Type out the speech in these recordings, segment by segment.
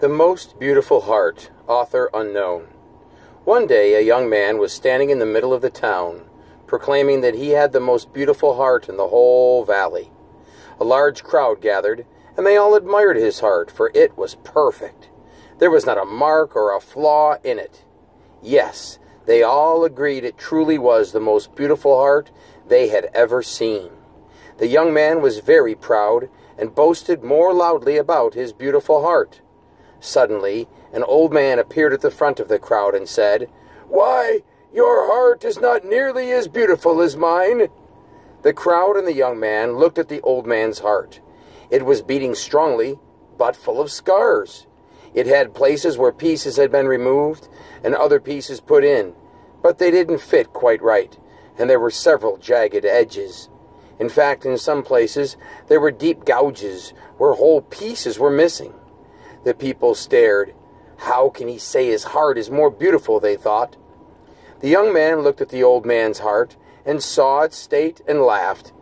The Most Beautiful Heart, author unknown. One day a young man was standing in the middle of the town, proclaiming that he had the most beautiful heart in the whole valley. A large crowd gathered, and they all admired his heart, for it was perfect. There was not a mark or a flaw in it. Yes, they all agreed it truly was the most beautiful heart they had ever seen. The young man was very proud, and boasted more loudly about his beautiful heart. Suddenly, an old man appeared at the front of the crowd and said, "Why, your heart is not nearly as beautiful as mine." The crowd and the young man looked at the old man's heart. It was beating strongly, but full of scars. It had places where pieces had been removed and other pieces put in, but they didn't fit quite right, and there were several jagged edges. In fact, in some places, there were deep gouges where whole pieces were missing. The people stared. How can he say his heart is more beautiful, they thought. The young man looked at the old man's heart and saw its state and laughed.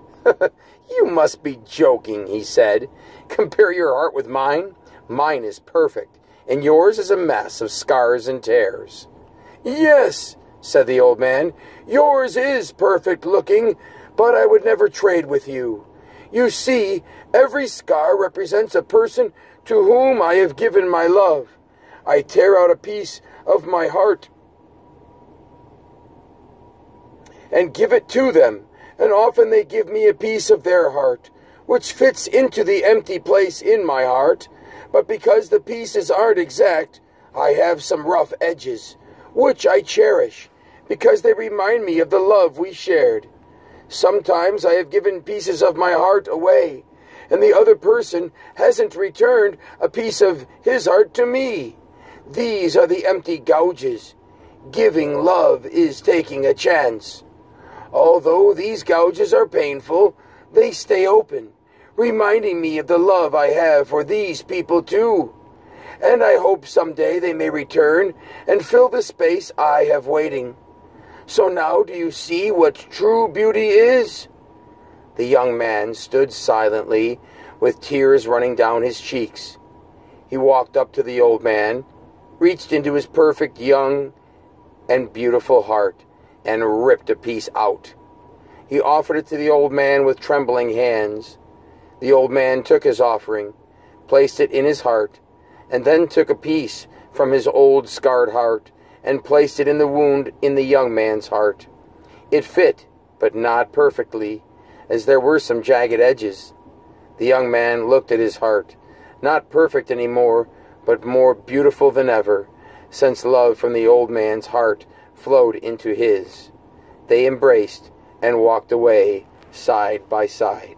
"You must be joking," he said. "Compare your heart with mine. Mine is perfect, and yours is a mess of scars and tears." "Yes," said the old man, "yours is perfect looking, but I would never trade with you. You see, every scar represents a person to whom I have given my love. I tear out a piece of my heart and give it to them, and often they give me a piece of their heart, which fits into the empty place in my heart. But because the pieces aren't exact, I have some rough edges, which I cherish, because they remind me of the love we shared. Sometimes I have given pieces of my heart away, and the other person hasn't returned a piece of his heart to me. These are the empty gouges. Giving love is taking a chance. Although these gouges are painful, they stay open, reminding me of the love I have for these people too. And I hope someday they may return and fill the space I have waiting. So now do you see what true beauty is?" The young man stood silently, with tears running down his cheeks. He walked up to the old man, reached into his perfect young and beautiful heart, and ripped a piece out. He offered it to the old man with trembling hands. The old man took his offering, placed it in his heart, and then took a piece from his old scarred heart and placed it in the wound in the young man's heart. It fit, but not perfectly, as there were some jagged edges. The young man looked at his heart, not perfect anymore, but more beautiful than ever, since love from the old man's heart flowed into his. They embraced and walked away side by side.